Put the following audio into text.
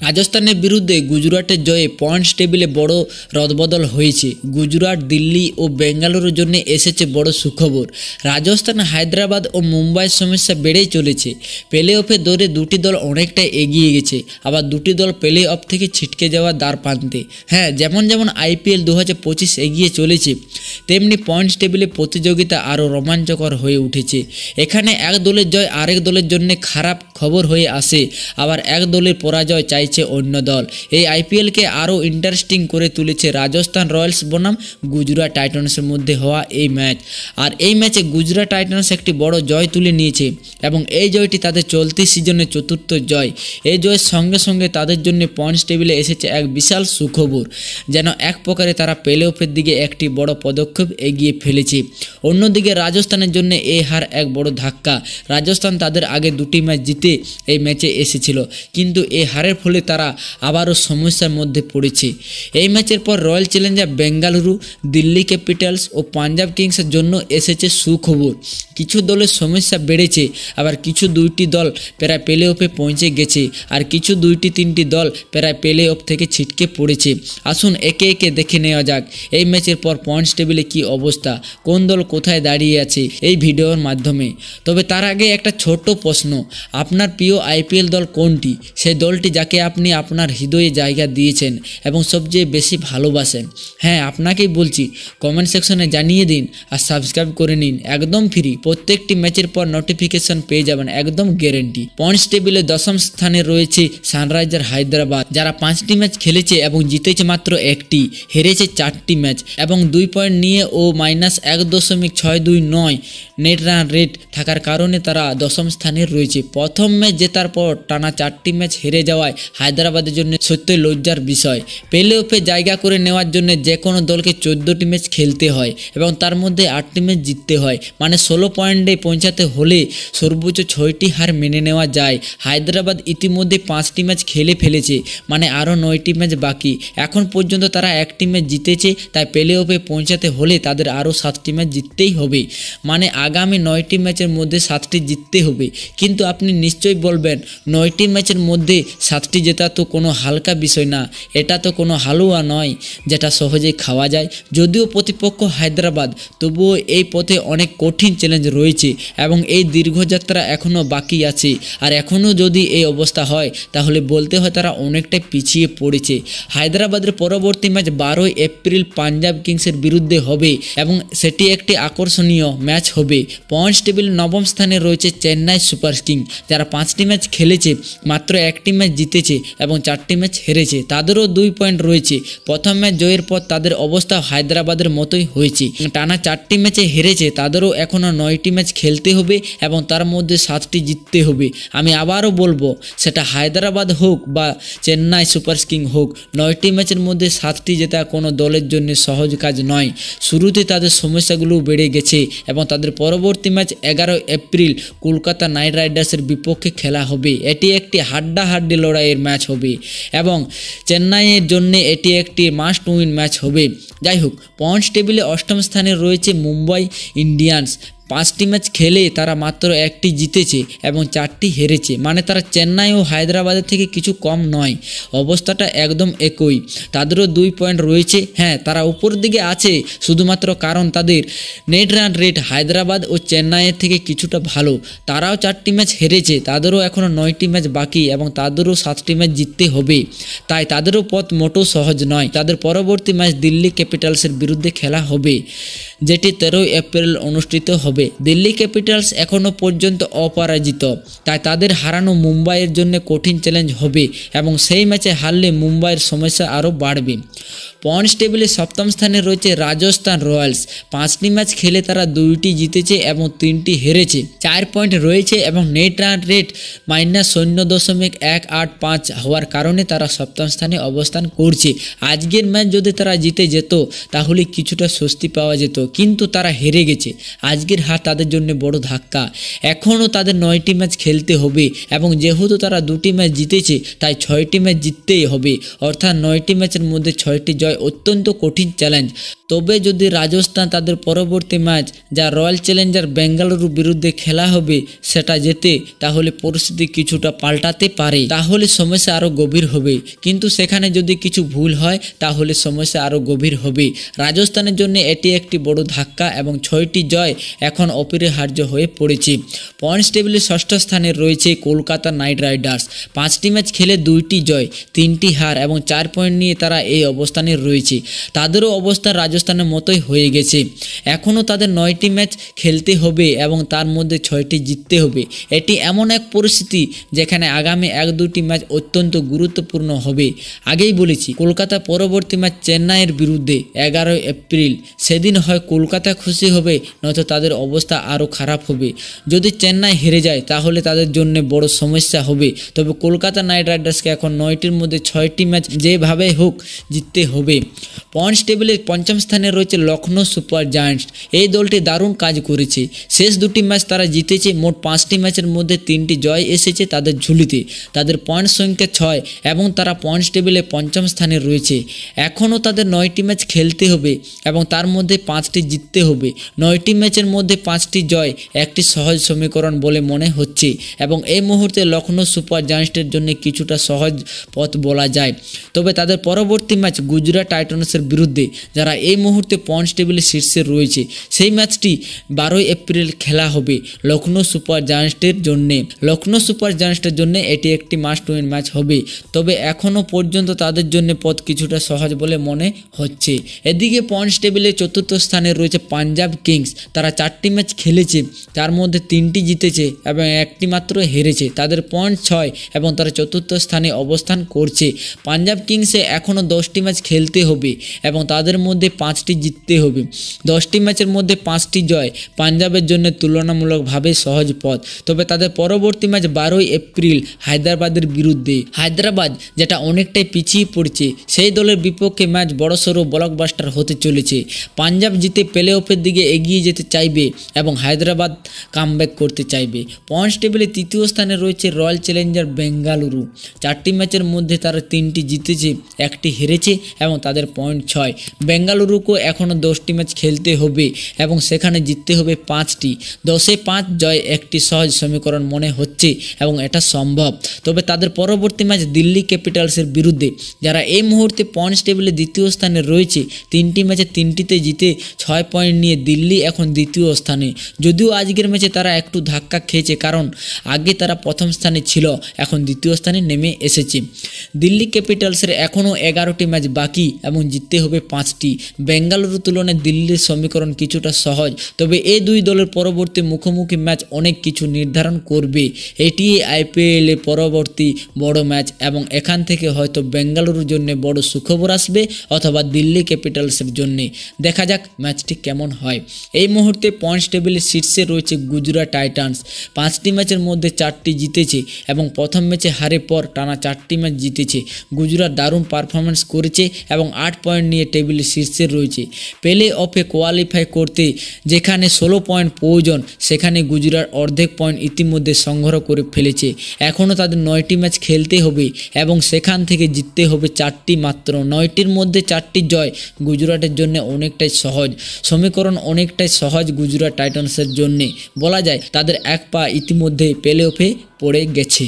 রাজস্থানের বিরুদ্ধে গুজরাটের জয়ে পয়েন্টস টেবিলে বড় রদবদল হয়েছে। গুজরাট, দিল্লি ও বেঙ্গালুরুর জন্য এসেছে বড় সুখবর। রাজস্থান, হায়দ্রাবাদ ও মুম্বাইয়ের সমস্যা বেড়েই চলেছে। প্লে অফে দৌড়ে দুটি দল অনেকটা এগিয়ে গেছে, আবার দুটি দল প্লে অফ থেকে ছিটকে যাওয়া দ্বার প্রান্তে। হ্যাঁ, যেমন IPL 2025 এগিয়ে চলেছে, তেমনি পয়েন্টস টেবিলে প্রতিযোগিতা আরও রোমাঞ্চকর হয়ে উঠেছে। এখানে এক দলের জয় আরেক দলের জন্য খারাপ খবর হয়ে আসে, আবার এক দলের পরাজয় চাইছে অন্য দল। এই আইপিএলকে আরও ইন্টারেস্টিং করে তুলেছে রাজস্থান রয়্যালস বনাম গুজরাট টাইটান্সের মধ্যে হওয়া এই ম্যাচ। আর এই ম্যাচে গুজরাট টাইটান্স একটি বড় জয় তুলে নিয়েছে এবং এই জয়টি তাদের চলতি সিজনের চতুর্থ জয়। এই জয়ের সঙ্গে সঙ্গে তাদের জন্য পয়েন্টস টেবিলে এসেছে এক বিশাল সুখবর, যেন এক প্রকারে তারা প্লে অফের দিকে একটি বড় পদক্ষেপ এগিয়ে ফেলেছে। অন্যদিকে রাজস্থানের জন্য এই হার এক বড় ধাক্কা। রাজস্থান তাদের আগে দুটি ম্যাচ জিতে এই ম্যাচে এসেছিল, কিন্তু এই হারের ফলে তারা আবারও সমস্যার মধ্যে পড়েছে। এই ম্যাচের পর Royal Challenger Bengaluru, Delhi Capitals ও পাঞ্জাব কিংসের জন্য এসেছে সুখবর। কিছু দলের সমস্যা বেড়েছে, আবার কিছু দুইটি দল প্রায় প্লে অফে পৌঁছে গেছে, আর কিছু দুইটি তিনটি দল প্রায় প্লে অফ থেকে ছিটকে পড়েছে। আসুন একে একে দেখে নেওয়া যাক এই ম্যাচের পর পয়েন্টস টেবিলে কী অবস্থা, কোন দল কোথায় দাঁড়িয়ে আছে এই ভিডিওর মাধ্যমে। তবে তার আগে একটা ছোট্ট প্রশ্ন, আপনার প্রিয় আইপিএল দল কোনটি? সেই দলটি যাকে আপনি আপনার হৃদয়ে জায়গা দিয়েছেন এবং সবচেয়ে বেশি ভালোবাসেন। হ্যাঁ, আপনাকেই বলছি, কমেন্ট সেকশনে জানিয়ে দিন আর সাবস্ক্রাইব করে নিন, একদম ফ্রি। প্রত্যেকটি ম্যাচের পর নোটিফিকেশন পেয়ে যাবেন, একদম গ্যারেন্টি। পয়েন্টস টেবিলে দশম স্থানে রয়েছে সানরাইজার হায়দ্রাবাদ, যারা 5টি ম্যাচ খেলেছে এবং জিতেছে মাত্র একটি, হেরেছে 4টি ম্যাচ এবং 2 পয়েন্ট নিয়ে ও -1.629 নেট রান রেট থাকার কারণে তারা দশম স্থানে রয়েছে। প্রথম ম্যাচ জেতার পর টানা 4টি ম্যাচ হেরে যাওয়ায় হায়দ্রাবাদের জন্য সত্যই লজ্জার বিষয়। প্লে অফে জায়গা করে নেওয়ার জন্য যে কোনো দলকে 14টি ম্যাচ খেলতে হয় এবং তার মধ্যে 8টি ম্যাচ জিততে হয়, মানে 16 পয়েন্টে পৌঁছাতে হলে সর্বোচ্চ 6টি হার মেনে নেওয়া যায়। হায়দ্রাবাদ ইতিমধ্যে 5টি ম্যাচ খেলে ফেলেছে, মানে আরও 9টি ম্যাচ বাকি। এখন পর্যন্ত তারা 1টি ম্যাচ জিতেছে, তাই প্লে অফে পৌঁছাতে হলে তাদের আরও 7টি ম্যাচ জিততেই হবে, মানে আগামী 9টি ম্যাচের মধ্যে 7টি জিততে হবে। কিন্তু আপনি নিশ্চয়ই বলবেন, 9টি ম্যাচের মধ্যে 7টি জেতা তো কোনো হালকা বিষয় না, এটা তো কোনো হালুয়া নয় যেটা সহজেই খাওয়া যায়। যদিও প্রতিপক্ষ হায়দ্রাবাদ, তবুও এই পথে অনেক কঠিন চ্যালেঞ্জ রয়েছে এবং এই দীর্ঘযাত্রা এখনও বাকি আছে। আর এখনও যদি এই অবস্থা হয় তাহলে বলতে হয় তারা অনেকটাই পিছিয়ে পড়েছে। হায়দ্রাবাদের পরবর্তী ম্যাচ 12 এপ্রিল পাঞ্জাব কিংসের বিরুদ্ধে হবে এবং সেটি একটি আকর্ষণীয় ম্যাচ হবে। পয়েন্টস টেবিল নবম স্থানে রয়েছে চেন্নাই সুপার কিংস, যারা 5টি ম্যাচ খেলেছে, মাত্র 1টি ম্যাচ জিতেছে এবং 4টি ম্যাচ হেরেছে। তাদেরও 2 পয়েন্ট রয়েছে। প্রথম ম্যাচ জয়ের পর তাদের অবস্থা হায়দ্রাবাদের মতোই হয়েছে, টানা 4টি ম্যাচে হেরেছে। তাদেরও এখনও 9টি ম্যাচ খেলতে হবে এবং তার মধ্যে 7টি জিততে হবে। আমি আবারও বলবো, সেটা হায়দ্রাবাদ হোক বা চেন্নাই সুপার কিংস হোক, 9টি ম্যাচের মধ্যে 7টি জেতা কোনো দলের জন্য সহজ কাজ নয়। শুরুতে তাদের সমস্যাগুলো বেড়ে গেছে এবং তাদের পরবর্তী ম্যাচ 11 এপ্রিল কলকাতা নাইট রাইডার্সের বিপক্ষে খেলা হবে। এটি একটি হাড্ডাহাড্ডি লড়াইয়ের ম্যাচ হবে এবং চেন্নাইয়ের জন্য এটি একটি মাস্ট উইন ম্যাচ হবে। যাই হোক, পয়েন্টস টেবিলে 8ম স্থানে রয়েছে মুম্বাই ইন্ডিয়ান্স। 5টি ম্যাচ খেলে তারা মাত্র 1টি জিতেছে এবং 4টি হেরেছে, মানে তারা চেন্নাই ও হায়দ্রাবাদের থেকে কিছু কম নয়। অবস্থাটা একদম একই, তাদেরও 2 পয়েন্ট রয়েছে। হ্যাঁ, তারা উপর দিকে আছে শুধুমাত্র কারণ তাদের নেট রান রেট হায়দ্রাবাদ ও চেন্নাইয়ের থেকে কিছুটা ভালো। তারাও 4টি ম্যাচ হেরেছে, তাদেরও এখনও 9টি ম্যাচ বাকি এবং তাদেরও 7টি ম্যাচ জিততে হবে, তাই তাদেরও পথ মোটেও সহজ নয়। তাদের পরবর্তী ম্যাচ দিল্লি ক্যাপিটালসের বিরুদ্ধে খেলা হবে, যেটি 13 এপ্রিল অনুষ্ঠিত হবে। দিল্লি ক্যাপিটালস এখনও পর্যন্ত অপরাজিত, তাই তাদের হারানো মুম্বাইয়ের জন্য কঠিন চ্যালেঞ্জ হবে এবং সেই ম্যাচে হারলে মুম্বাইয়ের সমস্যা আরও বাড়বে। পয়েন্টস টেবিলে 7ম স্থানে রয়েছে রাজস্থান রয়্যালস। 5টি ম্যাচ খেলে তারা 2টি জিতেছে এবং 3টি হেরেছে, 4 পয়েন্ট রয়েছে এবং নেট রান রেট -0.185 হওয়ার কারণে তারা 7ম স্থানে অবস্থান করছে। আজকের ম্যাচ যদি তারা জিতে যেত তাহলে কিছুটা স্বস্তি পাওয়া যেত, কিন্তু তারা হেরে গেছে। আজকের হার তাদের জন্য বড় ধাক্কা। এখনও তাদের 9টি ম্যাচ খেলতে হবে এবং যেহেতু তারা 2টি ম্যাচ জিতেছে তাই 6টি ম্যাচ জিততেই হবে, অর্থাৎ 9টি ম্যাচের মধ্যে 6টি জয় অত্যন্ত কঠিন চ্যালেঞ্জ। তবে যদি রাজস্থান তাদের পরবর্তী ম্যাচ যা রয়্যাল চ্যালেঞ্জার বেঙ্গালুরু বিরুদ্ধে খেলা হবে সেটা জেতে, তাহলে পরিস্থিতি কিছুটা পাল্টাতে পারে, তাহলে সমস্যা আরও গভীর হবে। কিন্তু সেখানে যদি কিছু ভুল হয় তাহলে সমস্যা আরও গভীর হবে। রাজস্থানের জন্য এটি একটি বড় ধাক্কা এবং 6টি জয় এখন অপরিহার্য হয়ে পড়েছে। পয়েন্টস টেবিলে ষষ্ঠ স্থানে রয়েছে কলকাতা নাইট রাইডার্স। 5টি ম্যাচ খেলে 2টি জয়, 3টি হার এবং 4 পয়েন্ট নিয়ে তারা এই অবস্থানে রয়েছে। তাদেরও অবস্থা রাজস্থানের মতোই হয়ে গেছে। এখনও তাদের 9টি ম্যাচ খেলতে হবে এবং তার মধ্যে 6টি জিততে হবে। এটি এমন এক পরিস্থিতি যেখানে আগামী 1-2টি ম্যাচ অত্যন্ত গুরুত্বপূর্ণ হবে। আগেই বলেছি, কলকাতা পরবর্তী ম্যাচ চেন্নাইয়ের বিরুদ্ধে 11 এপ্রিল। সেদিন হয় কলকাতা খুশি হবে, নয়তো তাদের অবস্থা আরও খারাপ হবে। যদি চেন্নাই হেরে যায় তাহলে তাদের জন্য বড় সমস্যা হবে। তবে কলকাতা নাইট রাইডার্সকে এখন 9টির মধ্যে 6টি ম্যাচ যেভাবে হোক জিততে হবে। পয়েন্টস টেবিলে 5ম স্থানে রয়েছে লখনৌ সুপার জায়ান্টস। এই দলটি দারুণ কাজ করেছে। শেষ 2টি ম্যাচ তারা জিতেছে। মোট 5টি ম্যাচের মধ্যে 3টি জয় এসেছে তাদের ঝুলিতে। তাদের পয়েন্ট সংখ্যা 6 এবং তারা পয়েন্টস টেবিলে 5ম স্থানে রয়েছে। এখনও তাদের 9টি ম্যাচ খেলতে হবে এবং তার মধ্যে 5টি জিততে হবে। 9টি ম্যাচের মধ্যে 5টি জয় একটি সহজ সমীকরণ বলে মনে হচ্ছে এবং এই মুহূর্তে লখনৌ সুপার জায়ান্টসের জন্য কিছুটা সহজ পথ বলা যায়। তবে তাদের পরবর্তী ম্যাচ গুজরাট টাইটান্সের বিরুদ্ধে, যারা এই মুহূর্তে পয়েন্টস টেবিলে শীর্ষে রয়েছে। সেই ম্যাচটি 12 এপ্রিল খেলা হবে লখনৌ সুপার জায়ান্টসের জন্য। লখনৌ সুপার জায়ান্টসের জন্য এটি একটি মাস্ট উইন ম্যাচ হবে। তবে এখনও পর্যন্ত তাদের জন্য পথ কিছুটা সহজ বলে মনে হচ্ছে। এদিকে পয়েন্টস টেবিলে 4র্থ স্থানে রয়েছে পাঞ্জাব কিংস। তারা 4টি ম্যাচ খেলেছে, তার মধ্যে 3টি জিতেছে এবং 1টি মাত্র হেরেছে। তাদের পয়েন্ট 6 এবং তারা 4র্থ স্থানে অবস্থান করছে। পাঞ্জাব কিংসে এখনও 10টি ম্যাচ খেলতে হবে এবং তাদের মধ্যে 5টি জিততে হবে। 10টি ম্যাচের মধ্যে 5টি জয় পাঞ্জাবের জন্য তুলনামূলকভাবে সহজ পথ। তবে তাদের পরবর্তী ম্যাচ 12 এপ্রিল হায়দ্রাবাদের বিরুদ্ধে। হায়দ্রাবাদ যেটা অনেকটাই পিছিয়ে পড়ছে, সেই দলের বিপক্ষে ম্যাচ বড়সড় ব্লকবাস্টার হতে চলেছে। পাঞ্জাব জিতে প্লে অফের দিকে এগিয়ে যেতে চাইবে এবং হায়দ্রাবাদ কামব্যাক করতে চাইবে। পয়েন্টস টেবিলে 3য় স্থানে রয়েছে রয়্যাল চ্যালেঞ্জার বেঙ্গালুরু। 4টি ম্যাচের মধ্যে তারা 3টি জিতেছে, 1টি হেরেছে এবং তাদের পয়েন্ট 6। বেঙ্গালুরুকেও এখনও 10টি ম্যাচ খেলতে হবে এবং সেখানে জিততে হবে 5টি। 10-এ 5 জয় একটি সহজ সমীকরণ মনে হচ্ছে এবং এটা সম্ভব। তবে তাদের পরবর্তী ম্যাচ দিল্লি ক্যাপিটালসের বিরুদ্ধে, যারা এই মুহূর্তে পয়েন্টস টেবিলে 2য় স্থানে রয়েছে। 3টি ম্যাচে 3টিতে জিতে 6 পয়েন্ট নিয়ে দিল্লি এখন 2য় স্থানে। যদিও আজকের ম্যাচে তারা একটু ধাক্কা খেয়েছে, কারণ আগে তারা 1ম স্থানে ছিল, এখন 2য় স্থানে নেমে এসেছে। দিল্লি ক্যাপিটালসের এখনও 11টি ম্যাচ বাকি এবং জিততে হবে 5টি। বেঙ্গালুরু তুলনায় দিল্লির সমীকরণ কিছুটা সহজ, তবে এই দুই দলের পরবর্তী মুখোমুখি ম্যাচ অনেক কিছু নির্ধারণ করবে। এটি আইপিএল এর পরবর্তী বড় ম্যাচ এবং এখান থেকে হয়তো বেঙ্গালুরুর জন্য বড় সুখবর আসবে অথবা দিল্লি ক্যাপিটালসের জন্য। দেখা যাক ম্যাচটি কেমন হয়। এই মুহূর্তে পয়েন্টস টেবিলে শীর্ষে রয়েছে গুজরাট টাইটান্স। 5টি ম্যাচের মধ্যে 4টি জিতেছে এবং প্রথম ম্যাচে হারের পর টানা 4টি ম্যাচ জিতেছে। গুজরাট দারুণ পারফরমেন্স করেছে এবং 8 পয়েন্ট নিয়ে টেবিলে শীর্ষে রয়েছে। প্লে অফে কোয়ালিফাই করতে যেখানে 16 পয়েন্ট প্রয়োজন, সেখানে গুজরাট অর্ধেক পয়েন্ট ইতিমধ্যে সংগ্রহ করে ফেলেছে। এখনও তাদের 9টি ম্যাচ খেলতে হবে এবং সেখান থেকে জিততে হবে 4টি মাত্র। 9টির মধ্যে 4টি জয় গুজরাটের জন্য অনেকটাই সহজ সমীকরণ, অনেকটাই সহজ গুজরাট টাইটান্সের জন্য। বলা যায় তাদের এক পা ইতিমধ্যে প্লে অফে পড়ে গেছে।